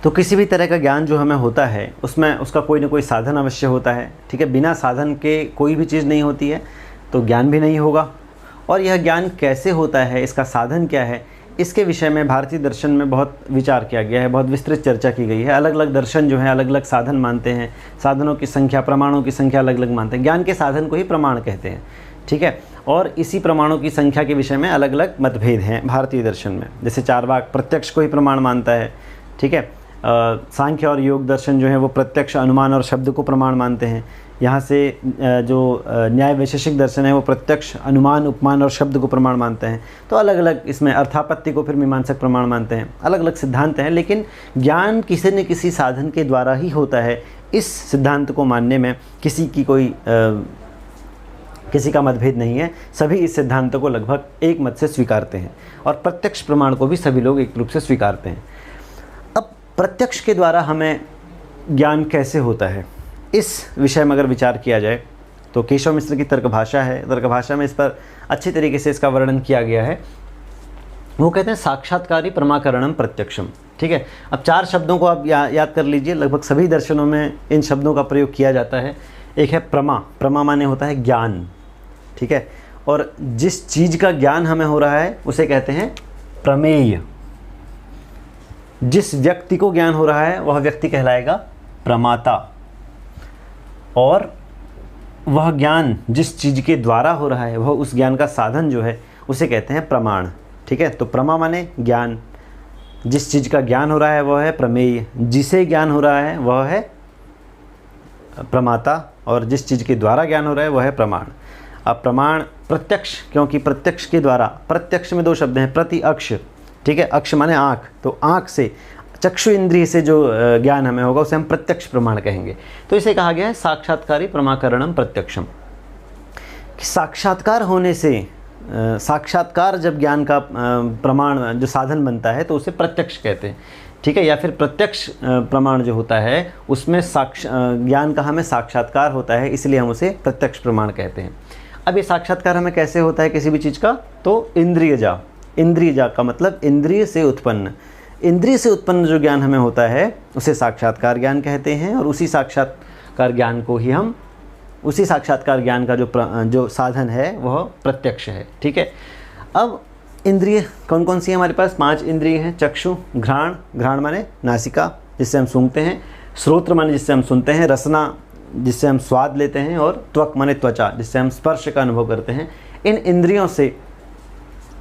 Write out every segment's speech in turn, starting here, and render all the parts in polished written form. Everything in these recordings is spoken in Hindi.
तो किसी भी तरह का ज्ञान जो हमें होता है उसमें उसका कोई ना कोई साधन अवश्य होता है, ठीक है। बिना साधन के कोई भी चीज़ नहीं होती है, तो ज्ञान भी नहीं होगा। और यह ज्ञान कैसे होता है, इसका साधन क्या है, इसके विषय में भारतीय दर्शन में बहुत विचार किया गया है, बहुत विस्तृत चर्चा की गई है। अलग अलग दर्शन जो है अलग अलग साधन मानते हैं, साधनों की संख्या, प्रमाणों की संख्या अलग अलग मानते हैं। ज्ञान के साधन को ही प्रमाण कहते हैं, ठीक है। और इसी प्रमाणों की संख्या के विषय में अलग अलग मतभेद हैं भारतीय दर्शन में। जैसे चार्वाक प्रत्यक्ष को ही प्रमाण मानता है, ठीक है। सांख्य और योग दर्शन जो है वो प्रत्यक्ष, अनुमान और शब्द को प्रमाण मानते हैं। यहाँ से जो न्याय वैशेषिक दर्शन है वो प्रत्यक्ष, अनुमान, उपमान और शब्द को प्रमाण मानते हैं। तो अलग अलग इसमें अर्थापत्ति को फिर मीमांसक प्रमाण मानते हैं। अलग अलग सिद्धांत हैं, लेकिन ज्ञान किसी न किसी साधन के द्वारा ही होता है। इस सिद्धांत को मानने में किसी का मतभेद नहीं है। सभी इस सिद्धांत को लगभग एक मत से स्वीकारते हैं और प्रत्यक्ष प्रमाण को भी सभी लोग एक रूप से स्वीकारते हैं। अब प्रत्यक्ष के द्वारा हमें ज्ञान कैसे होता है, इस विषय में अगर विचार किया जाए तो केशव मिश्र की तर्क भाषा है, तर्क भाषा में इस पर अच्छी तरीके से इसका वर्णन किया गया है। वो कहते हैं साक्षात्कारी प्रमाकरणम प्रत्यक्षम, ठीक है। अब 4 शब्दों को आप याद कर लीजिए, लगभग सभी दर्शनों में इन शब्दों का प्रयोग किया जाता है। एक है प्रमा, प्रमा माने होता है ज्ञान, ठीक है। और जिस चीज़ का ज्ञान हमें हो रहा है उसे कहते हैं प्रमेय। जिस व्यक्ति को ज्ञान हो रहा है वह व्यक्ति कहलाएगा प्रमाता, और वह ज्ञान जिस चीज़ के द्वारा हो रहा है वह उस ज्ञान का साधन जो है उसे कहते हैं प्रमाण, ठीक है। तो प्रमा माने ज्ञान, जिस चीज़ का ज्ञान हो रहा है वह है प्रमेय, जिसे ज्ञान हो रहा है वह है प्रमाता, और जिस चीज़ के द्वारा ज्ञान हो रहा है वह है प्रमाण। अब प्रमाण प्रत्यक्ष, क्योंकि प्रत्यक्ष के द्वारा, प्रत्यक्ष में 2 शब्द हैं, प्रति अक्ष, ठीक है। अक्ष माने आँख, तो आँख से, चक्षु इंद्रिय से जो ज्ञान हमें होगा उसे हम प्रत्यक्ष प्रमाण कहेंगे। तो इसे कहा गया है साक्षात्कारी प्रमाकरणम प्रत्यक्षम। साक्षात्कार होने से, साक्षात्कार जब ज्ञान का प्रमाण जो साधन बनता है तो उसे प्रत्यक्ष कहते हैं, ठीक है। या फिर प्रत्यक्ष प्रमाण जो होता है उसमें ज्ञान का हमें साक्षात्कार होता है, इसलिए हम उसे प्रत्यक्ष प्रमाण कहते हैं। अब ये साक्षात्कार हमें कैसे होता है किसी भी चीज़ का, तो इंद्रियजा, इंद्रियजा का मतलब इंद्रिय से उत्पन्न, इंद्रिय से उत्पन्न जो ज्ञान हमें होता है उसे साक्षात्कार ज्ञान कहते हैं। और उसी साक्षात्कार ज्ञान को ही हम, उसी साक्षात्कार ज्ञान का जो साधन है वह प्रत्यक्ष है, ठीक है। अब इंद्रिय कौन कौन सी है हमारे पास? 5 इंद्रिय हैं। चक्षु, घ्राण, घ्राण माने नासिका जिससे हम सूंघते हैं, श्रोत्र माने जिससे हम सुनते हैं, रसना जिससे हम स्वाद लेते हैं, और त्वक माने त्वचा जिससे हम स्पर्श का अनुभव करते हैं। इन इंद्रियों से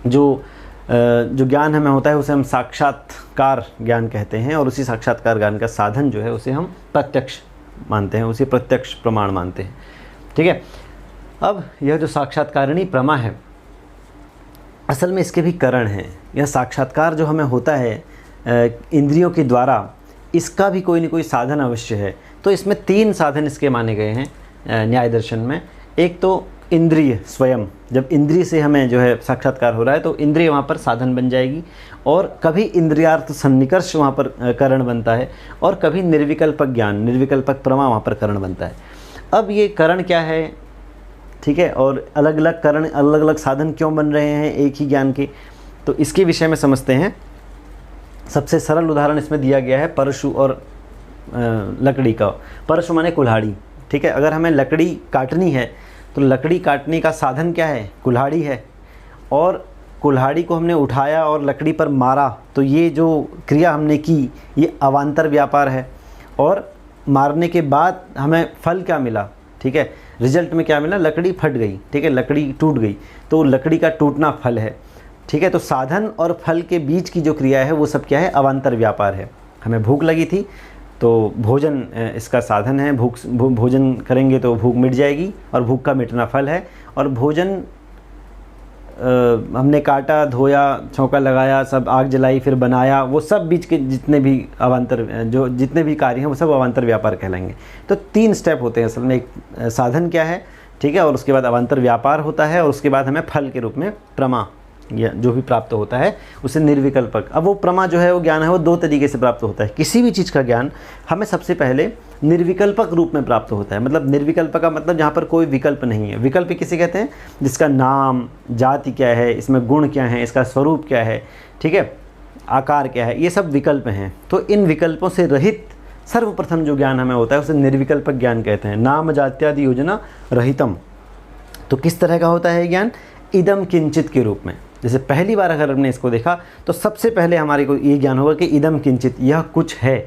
जो ज्ञान हमें होता है उसे हम साक्षात्कार ज्ञान कहते हैं, और उसी साक्षात्कार ज्ञान का साधन जो है उसे हम प्रत्यक्ष मानते हैं, उसे प्रत्यक्ष प्रमाण मानते हैं, ठीक है। अब यह जो साक्षात्कारिणी प्रमा है असल में इसके भी करण हैं। यह साक्षात्कार जो हमें होता है इंद्रियों के द्वारा, इसका भी कोई न कोई साधन अवश्य है। तो इसमें 3 साधन इसके माने गए हैं न्याय दर्शन में। एक तो इंद्रिय स्वयं, जब इंद्रिय से हमें जो है साक्षात्कार हो रहा है तो इंद्रिय वहाँ पर साधन बन जाएगी, और कभी इंद्रियार्थ सन्निकर्ष वहाँ पर करण बनता है, और कभी निर्विकल्पक ज्ञान, निर्विकल्पक प्रमा वहाँ पर करण बनता है। अब ये करण क्या है, ठीक है, और अलग अलग करण, अलग अलग साधन क्यों बन रहे हैं एक ही ज्ञान के, तो इसके विषय में समझते हैं। सबसे सरल उदाहरण इसमें दिया गया है परशु और लकड़ी का। परशु माने कुल्हाड़ी, ठीक है। अगर हमें लकड़ी काटनी है तो लकड़ी काटने का साधन क्या है? कुल्हाड़ी है। और कुल्हाड़ी को हमने उठाया और लकड़ी पर मारा, तो ये जो क्रिया हमने की ये अवांतर व्यापार है। और मारने के बाद हमें फल क्या मिला, ठीक है, रिजल्ट में क्या मिला? लकड़ी फट गई, ठीक है, लकड़ी टूट गई, तो लकड़ी का टूटना फल है, ठीक है। तो साधन और फल के बीच की जो क्रिया है वो सब क्या है? अवांतर व्यापार है। हमें भूख लगी थी तो भोजन इसका साधन है, भोजन करेंगे तो भूख मिट जाएगी, और भूख का मिटना फल है। और भोजन हमने काटा, धोया, छौंका लगाया, सब आग जलाई, फिर बनाया, वो सब बीच के जितने भी अवांतर, जो जितने भी कार्य हैं वो सब अवांतर व्यापार कहलाएंगे। तो 3 स्टेप होते हैं असल में। एक साधन क्या है, ठीक है, और उसके बाद अवांतर व्यापार होता है, और उसके बाद हमें फल के रूप में प्रमा या जो भी प्राप्त होता है उसे निर्विकल्पक। अब वो प्रमा जो है वो ज्ञान है वो 2 तरीके से प्राप्त होता है। किसी भी चीज़ का ज्ञान हमें सबसे पहले निर्विकल्पक रूप में प्राप्त होता है। मतलब निर्विकल्प का मतलब जहाँ पर कोई विकल्प नहीं है। विकल्प किसे कहते हैं? जिसका नाम, जाति क्या है, इसमें गुण क्या है, इसका स्वरूप क्या है, ठीक है, आकार क्या है, ये सब विकल्प हैं। तो इन विकल्पों से रहित सर्वप्रथम जो ज्ञान हमें होता है उसे निर्विकल्पक ज्ञान कहते हैं। नाम जात्यादि योजना रहितम। तो किस तरह का होता है ज्ञान? इदम किंचित के रूप में। जैसे पहली बार अगर हमने इसको देखा तो सबसे पहले हमारे को ये ज्ञान होगा कि इदम किंचित, यह कुछ है,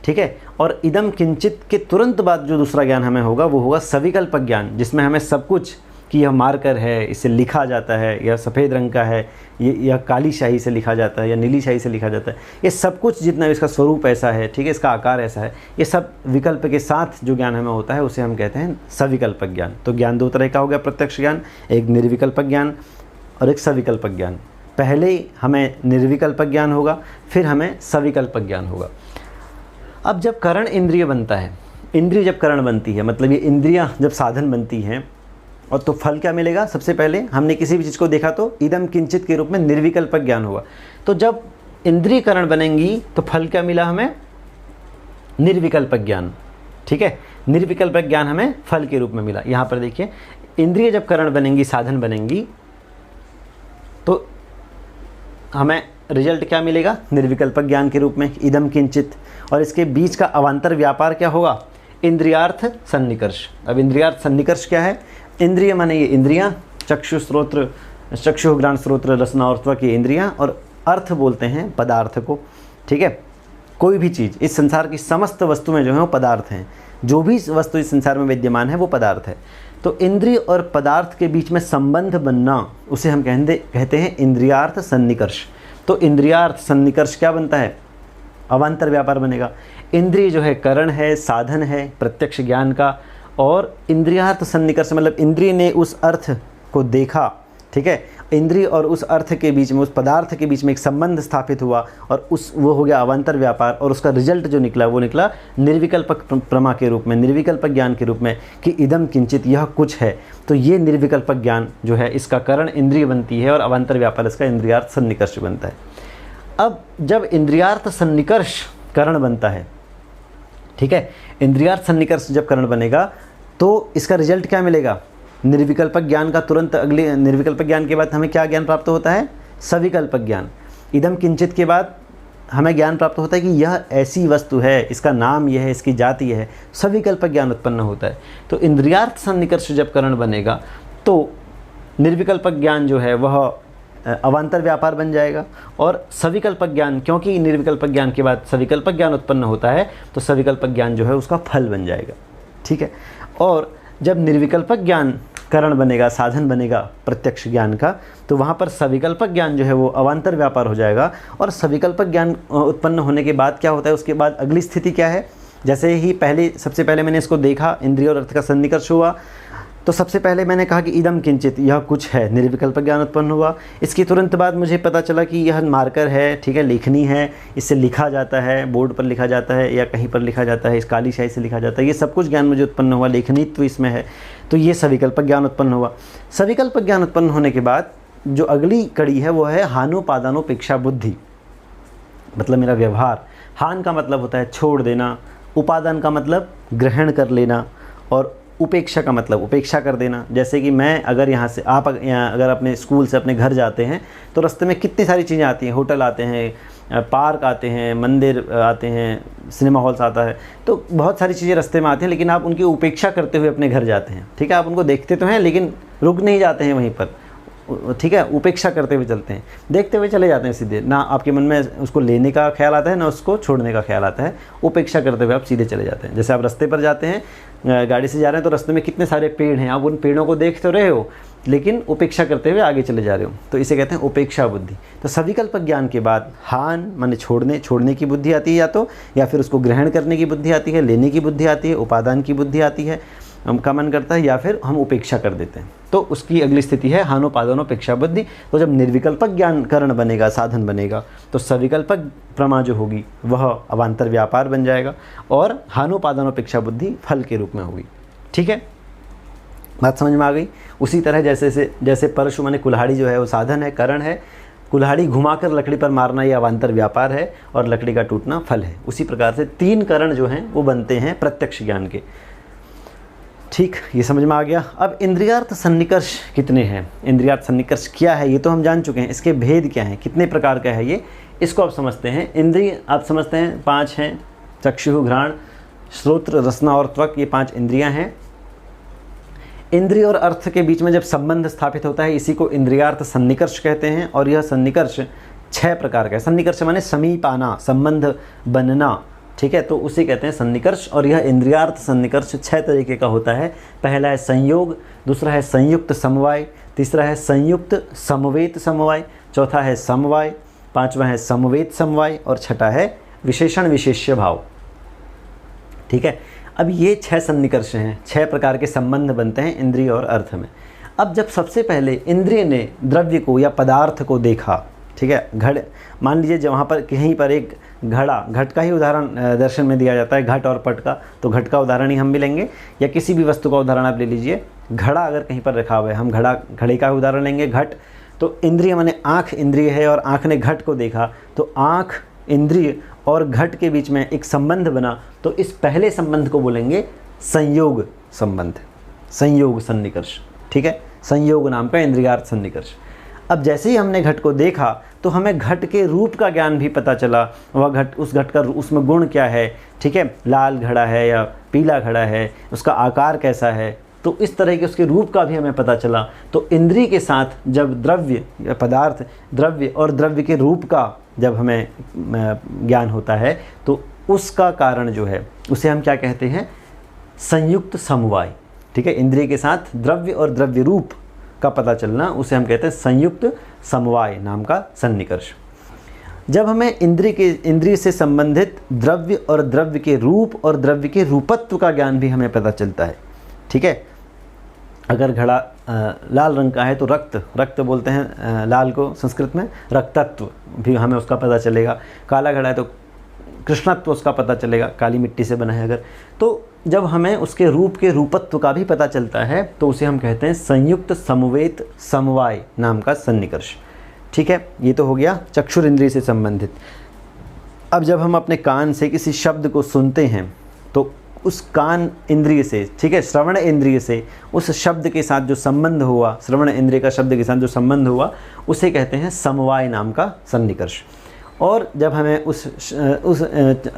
ठीक है। और इदम किंचित के तुरंत बाद जो दूसरा ज्ञान हमें होगा वो होगा सविकल्पक ज्ञान, जिसमें हमें सब कुछ कि यह मार्कर है, इसे लिखा जाता है, यह सफ़ेद रंग का है, यह काली शाही से लिखा जाता है या नीली शाही से लिखा जाता है, ये सब कुछ जितना इसका स्वरूप ऐसा है, ठीक है, इसका आकार ऐसा है, ये सब विकल्प के साथ जो ज्ञान हमें होता है उसे हम कहते हैं सविकल्पक ज्ञान। तो ज्ञान दो तरह का हो गया प्रत्यक्ष ज्ञान, एक निर्विकल्पक ज्ञान और एक सविकल्पक ज्ञान। पहले हमें निर्विकल्पक ज्ञान होगा, फिर हमें सविकल्पक ज्ञान होगा। अब जब करण इंद्रिय बनता है, इंद्रिय जब करण बनती है, मतलब ये इंद्रियां जब साधन बनती हैं, और तो फल क्या मिलेगा? सबसे पहले हमने किसी भी चीज़ को देखा तो इदम किंचित के रूप में निर्विकल्पक ज्ञान होगा। तो जब इंद्रियकरण बनेंगी तो फल क्या मिला हमें? निर्विकल्पक ज्ञान, ठीक है। निर्विकल्पक ज्ञान हमें फल के रूप में मिला। यहाँ पर देखिए, इंद्रिय जब करण बनेंगी, साधन बनेंगी, तो हमें रिजल्ट क्या मिलेगा? निर्विकल्पक ज्ञान के रूप में इदम किंचित। और इसके बीच का अवांतर व्यापार क्या होगा? इंद्रियार्थ सन्निकर्ष। अब इंद्रियार्थ सन्निकर्ष क्या है? इंद्रिय माने ये इंद्रियां, चक्षु स्रोत्र, चक्षु घ्राण स्रोत्र रसना और त्वक की इंद्रियां, और अर्थ बोलते हैं पदार्थ को, ठीक है। कोई भी चीज़, इस संसार की समस्त वस्तुएं जो हैं वो पदार्थ हैं। जो भी वस्तु इस संसार में विद्यमान है वो पदार्थ है। तो इंद्रिय और पदार्थ के बीच में संबंध बनना उसे हम कहते हैं इंद्रियार्थ सन्निकर्ष। तो इंद्रियार्थ सन्निकर्ष क्या बनता है? अवांतर व्यापार बनेगा। इंद्रिय जो है करण है, साधन है प्रत्यक्ष ज्ञान का, और इंद्रियार्थ सन्निकर्ष मतलब इंद्रिय ने उस अर्थ को देखा, ठीक है। इंद्रिय और उस अर्थ के बीच में, उस पदार्थ के बीच में एक संबंध स्थापित हुआ, और वो हो गया अवांतर व्यापार, और उसका रिजल्ट जो निकला वो निकला निर्विकल्पक प्रमा के रूप में, निर्विकल्पक ज्ञान के रूप में कि इदम किंचित, यह कुछ है। तो ये निर्विकल्पक ज्ञान जो है इसका करण इंद्रिय बनती है, और अवांतर व्यापार इसका इंद्रियार्थ सन्निकर्ष बनता है। अब जब इंद्रियार्थ सन्निकर्ष करण बनता है, ठीक है, इंद्रियार्थ सन्निकर्ष जब करण बनेगा तो इसका रिजल्ट क्या मिलेगा? निर्विकल्पक ज्ञान का तुरंत अगले निर्विकल्पक ज्ञान के बाद हमें क्या ज्ञान प्राप्त होता है? सविकल्पक ज्ञान। इदम किंचित के बाद हमें ज्ञान प्राप्त होता है कि यह ऐसी वस्तु है, इसका नाम यह है, इसकी जाति यह है, सविकल्पक ज्ञान उत्पन्न होता है। तो इंद्रियार्थ सन्निकर्ष जब करण बनेगा तो निर्विकल्पक ज्ञान जो है वह अवांतर व्यापार बन जाएगा, और सविकल्पक ज्ञान, क्योंकि निर्विकल्पक ज्ञान के बाद सविकल्पक ज्ञान उत्पन्न होता है तो सविकल्पक ज्ञान जो है उसका फल बन जाएगा, ठीक है। और जब निर्विकल्पक ज्ञान करण बनेगा, साधन बनेगा प्रत्यक्ष ज्ञान का, तो वहाँ पर सविकल्पक ज्ञान जो है वो अवांतर व्यापार हो जाएगा। और सविकल्पक ज्ञान उत्पन्न होने के बाद क्या होता है? उसके बाद अगली स्थिति क्या है? जैसे ही सबसे पहले मैंने इसको देखा, इंद्रिय और अर्थ का सन्निकर्ष हुआ, तो सबसे पहले मैंने कहा कि इदम किंचित, यह कुछ है, निर्विकल्पक ज्ञान उत्पन्न हुआ। इसके तुरंत बाद मुझे पता चला कि यह मार्कर है, ठीक है, लेखनी है, इससे लिखा जाता है, बोर्ड पर लिखा जाता है या कहीं पर लिखा जाता है, इस काली शाही से लिखा जाता है, ये सब कुछ ज्ञान मुझे उत्पन्न हुआ, लेखनीत्व इसमें है, तो ये सविकल्पक ज्ञान उत्पन्न हुआ। सविकल्पक ज्ञान उत्पन्न होने के बाद जो अगली कड़ी है वो है हानोपादानोपेक्षा बुद्धि, मतलब मेरा व्यवहार। हान का मतलब होता है छोड़ देना, उपादान का मतलब ग्रहण कर लेना, और उपेक्षा का मतलब उपेक्षा कर देना। जैसे कि मैं अगर यहाँ से आप अगर अपने स्कूल से अपने घर जाते हैं तो रास्ते में कितनी सारी चीज़ें आती हैं, होटल आते हैं, पार्क आते हैं, मंदिर आते हैं, सिनेमा हॉल्स आता है, तो बहुत सारी चीज़ें रास्ते में आती हैं, लेकिन आप उनकी उपेक्षा करते हुए अपने घर जाते हैं, ठीक है। आप उनको देखते तो हैं लेकिन रुक नहीं जाते हैं वहीं पर, ठीक है, उपेक्षा करते हुए चलते हैं, देखते हुए चले जाते हैं सीधे, ना आपके मन में उसको लेने का ख्याल आता है ना उसको छोड़ने का ख्याल आता है, उपेक्षा करते हुए आप सीधे चले जाते हैं। जैसे आप रास्ते पर जाते हैं, गाड़ी से जा रहे हैं, तो रास्ते में कितने सारे पेड़ हैं, आप उन पेड़ों को देख तो रहे हो लेकिन उपेक्षा करते हुए आगे चले जा रहे हो, तो इसे कहते हैं उपेक्षा बुद्धि। तो सविकल्पक ज्ञान के बाद हान माने छोड़ने की बुद्धि आती है, या फिर उसको ग्रहण करने की बुद्धि आती है, लेने की बुद्धि आती है, उपादान की बुद्धि आती है, हम का मन करता है, या फिर हम उपेक्षा कर देते हैं, तो उसकी अगली स्थिति है हानोपादानोपेक्षा बुद्धि। तो जब निर्विकल्पक ज्ञान करण बनेगा, साधन बनेगा, तो सविकल्पक प्रमा जो होगी वह अवांतर व्यापार बन जाएगा, और हानोपादानोपेक्षा बुद्धि फल के रूप में होगी, ठीक है, बात समझ में आ गई। उसी तरह जैसे परशु माने कुल्हाड़ी जो है वो साधन है, करण है, कुल्हाड़ी घुमाकर लकड़ी पर मारना ये अवांतर व्यापार है, और लकड़ी का टूटना फल है। उसी प्रकार से 3 करण जो हैं वो बनते हैं प्रत्यक्ष ज्ञान के। ठीक, ये समझ में आ गया। अब इंद्रियार्थ सन्निकर्ष कितने हैं, इंद्रियार्थ सन्निकर्ष क्या है ये तो हम जान चुके हैं, इसके भेद क्या हैं, कितने प्रकार का है ये, इसको आप समझते हैं। इंद्रिय आप समझते हैं 5 हैं, चक्षु, घ्राण, श्रोत्र, रसना और त्वक, ये 5 इंद्रियां हैं। इंद्रिय और अर्थ के बीच में जब संबंध स्थापित होता है इसी को इंद्रियार्थ सन्निकर्ष कहते हैं। और यह सन्निकर्ष 6 प्रकार का है। सन्निकर्ष माने समीप आना, संबंध बनना, ठीक है, तो उसे कहते हैं सन्निकर्ष। और यह इंद्रियार्थ सन्निकर्ष 6 तरीके का होता है। पहला है संयोग, दूसरा है संयुक्त समवाय, तीसरा है संयुक्त समवेत समवाय, चौथा है समवाय, पांचवा है समवेत समवाय और छठा है विशेषण विशेष्य भाव। ठीक है, अब ये 6 सन्निकर्ष हैं, 6 प्रकार के संबंध बनते हैं इंद्रिय और अर्थ में। अब जब सबसे पहले इंद्रिय ने द्रव्य को या पदार्थ को देखा, ठीक है, घड़, मान लीजिए जहाँ पर कहीं पर एक घड़ा, घट का ही उदाहरण दर्शन में दिया जाता है, घट और पट का, तो घट का उदाहरण ही हम भी लेंगे, या किसी भी वस्तु का उदाहरण आप ले लीजिए। घड़ा अगर कहीं पर रखा हुआ है, हम घड़े का उदाहरण लेंगे, घट। तो इंद्रिय माने आँख इंद्रिय है और आँख ने घट को देखा, तो आँख इंद्रिय और घट के बीच में एक संबंध बना, तो इस पहले संबंध को बोलेंगे संयोग संबंध, संयोग सन्निकर्ष। ठीक है, संयोग नाम का इंद्रियार्थ सन्निकर्ष। अब जैसे ही हमने घट को देखा तो हमें घट के रूप का ज्ञान भी पता चला, वह घट, उस घट का उसमें गुण क्या है, ठीक है, लाल घड़ा है या पीला घड़ा है, उसका आकार कैसा है, तो इस तरह के उसके रूप का भी हमें पता चला। तो इंद्रिय के साथ जब द्रव्य या पदार्थ, द्रव्य और द्रव्य के रूप का जब हमें ज्ञान होता है तो उसका कारण जो है उसे हम क्या कहते हैं, संयुक्त समवाय। ठीक है, इंद्रिय के साथ द्रव्य और द्रव्य रूप का पता चलना उसे हम कहते हैं संयुक्त समवाय नाम का सन्निकर्ष। जब हमें इंद्रिय से संबंधित द्रव्य और द्रव्य के रूप और द्रव्य के रूपत्व का ज्ञान भी हमें पता चलता है। ठीक है, अगर घड़ा लाल रंग का है तो रक्त बोलते हैं लाल को संस्कृत में, रक्तत्व भी हमें उसका पता चलेगा। काला घड़ा है तो कृष्णत्व उसका पता चलेगा, काली मिट्टी से बना है अगर। तो जब हमें उसके रूप के रूपत्व का भी पता चलता है तो उसे हम कहते हैं संयुक्त समवेत समवाय नाम का सन्निकर्ष। ठीक है, ये तो हो गया चक्षुर इंद्रिय से संबंधित। अब जब हम अपने कान से किसी शब्द को सुनते हैं तो उस कान इंद्रिय से, ठीक है, श्रवण इंद्रिय से उस शब्द के साथ जो संबंध हुआ, श्रवण इंद्रिय का शब्द के साथ जो संबंध हुआ उसे कहते हैं समवाय नाम का सन्निकर्ष। और जब हमें उस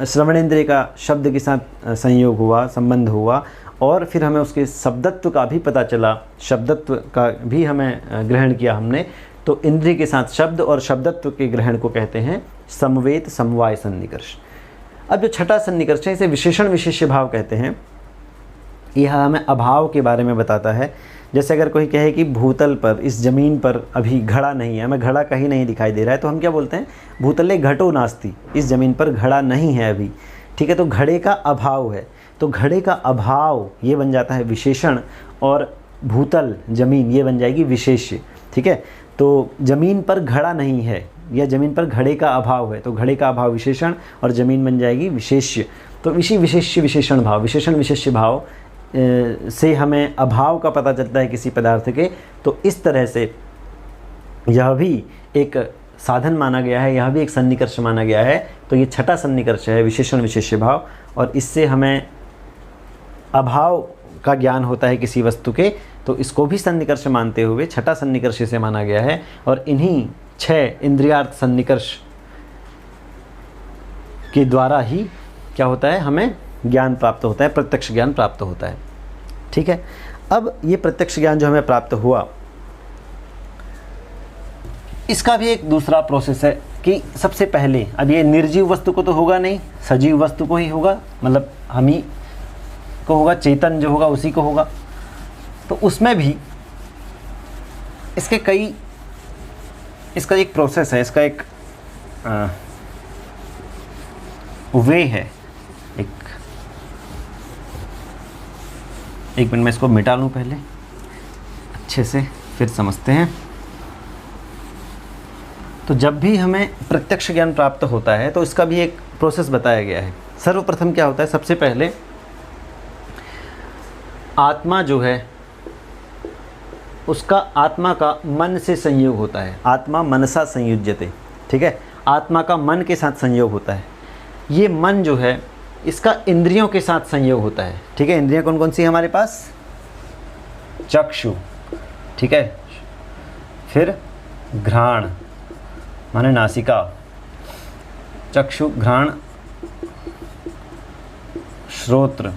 श्रवण इंद्रिय का शब्द के साथ संयोग हुआ, संबंध हुआ, और फिर हमें उसके शब्दत्व का भी पता चला, शब्दत्व का भी हमें ग्रहण किया हमने, तो इंद्रिय के साथ शब्द और शब्दत्व के ग्रहण को कहते हैं समवेत समवाय सन्निकर्ष। अब जो छठा सन्निकर्ष है इसे विशेषण विशेष्य भाव कहते हैं। यह हमें अभाव के बारे में बताता है। जैसे अगर कोई कहे कि भूतल पर, इस ज़मीन पर अभी घड़ा नहीं है, हमें घड़ा कहीं नहीं दिखाई दे रहा है, तो हम क्या बोलते हैं, भूतले घटो नास्ति, इस ज़मीन पर घड़ा नहीं है अभी। ठीक है, तो घड़े का अभाव है, तो घड़े का अभाव ये बन जाता है विशेषण, और भूतल ज़मीन ये बन जाएगी विशेष्य। ठीक है, तो ज़मीन पर घड़ा नहीं है या ज़मीन पर घड़े का अभाव है, तो घड़े का अभाव विशेषण और ज़मीन बन जाएगी विशेष्य। तो विशेष्य विशेषण भाव, विशेषण विशेष्य भाव से हमें अभाव का पता चलता है किसी पदार्थ के। तो इस तरह से यह भी एक साधन माना गया है, यह भी एक सन्निकर्ष माना गया है। तो ये छठा सन्निकर्ष है विशेषण विशेष्य भाव, और इससे हमें अभाव का ज्ञान होता है किसी वस्तु के, तो इसको भी सन्निकर्ष मानते हुए छठा सन्निकर्ष से माना गया है। और इन्हीं 6 इंद्रियार्थ सन्निकर्ष के द्वारा ही क्या होता है, हमें ज्ञान प्राप्त होता है, प्रत्यक्ष ज्ञान प्राप्त होता है। ठीक है, अब ये प्रत्यक्ष ज्ञान जो हमें प्राप्त हुआ, इसका भी एक दूसरा प्रोसेस है कि सबसे पहले, अब ये निर्जीव वस्तु को तो होगा नहीं, सजीव वस्तु को ही होगा, मतलब हम ही को होगा, चेतन जो होगा उसी को होगा। तो उसमें भी इसका एक प्रोसेस है, इसका एक वे है। एक मिनट में इसको मिटा लूँ पहले अच्छे से, फिर समझते हैं। तो जब भी हमें प्रत्यक्ष ज्ञान प्राप्त होता है तो इसका भी एक प्रोसेस बताया गया है। सर्वप्रथम क्या होता है, सबसे पहले आत्मा जो है उसका, आत्मा का मन से संयोग होता है। आत्मा मनसा संयुज्यते। ठीक है, आत्मा का मन के साथ संयोग होता है। ये मन जो है इसका इंद्रियों के साथ संयोग होता है। ठीक है, इंद्रियां कौन कौन सी है हमारे पास, चक्षु, ठीक है। फिर घ्राण माने नासिका, चक्षु, घ्राण, श्रोत्र,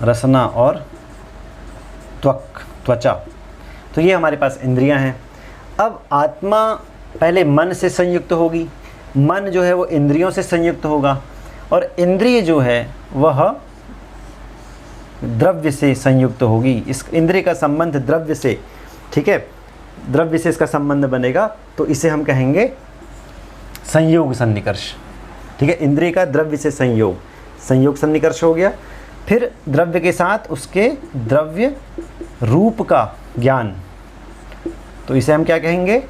रसना और त्वचा। तो ये हमारे पास इंद्रियां हैं। अब आत्मा पहले मन से संयुक्त होगी, मन जो है वो इंद्रियों से संयुक्त होगा, और इंद्रिय जो है वह द्रव्य से संयुक्त होगी। इस इंद्रिय का संबंध द्रव्य से, ठीक है, द्रव्य से इसका संबंध बनेगा, तो इसे हम कहेंगे संयोग सन्निकर्ष, ठीक है। इंद्रिय का द्रव्य से संयोग, संयोग सन्निकर्ष हो गया। फिर द्रव्य के साथ उसके द्रव्य रूप का ज्ञान, तो इसे हम क्या कहेंगे,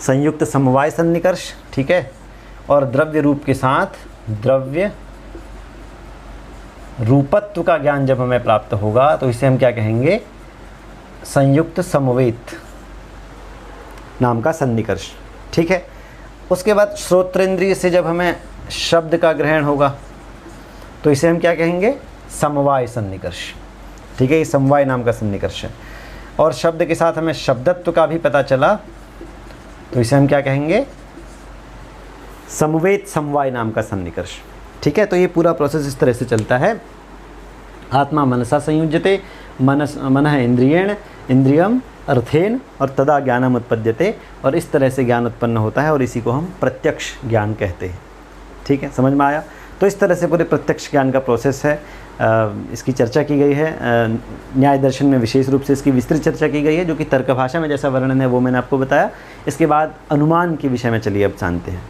संयुक्त समवाय सन्निकर्ष, ठीक है। और द्रव्य रूप के साथ द्रव्य रूपत्व का ज्ञान जब हमें प्राप्त होगा तो इसे हम क्या कहेंगे, संयुक्त समवेत नाम का सन्निकर्ष, ठीक है। उसके बाद श्रोत्रेंद्रिय से जब हमें शब्द का ग्रहण होगा तो इसे हम क्या कहेंगे, समवाय सन्निकर्ष, ठीक है। ये समवाय नाम का सन्निकर्ष है। और शब्द के साथ हमें शब्दत्व का भी पता चला तो इसे हम क्या कहेंगे, समवेत समवाय नाम का सन्निकर्ष, ठीक है। तो ये पूरा प्रोसेस इस तरह से चलता है। आत्मा मनसा संयुज्यते, मनः इंद्रियेण, इंद्रियम अर्थेन, और तदा ज्ञानम उत्पद्यते, और इस तरह से ज्ञान उत्पन्न होता है, और इसी को हम प्रत्यक्ष ज्ञान कहते हैं, ठीक है। समझ में आया? तो इस तरह से पूरे प्रत्यक्ष ज्ञान का प्रोसेस है। इसकी चर्चा की गई है न्याय दर्शन में, विशेष रूप से इसकी विस्तृत चर्चा की गई है, जो कि तर्क भाषा में जैसा वर्णन है वो मैंने आपको बताया। इसके बाद अनुमान के विषय में चलिए अब जानते हैं।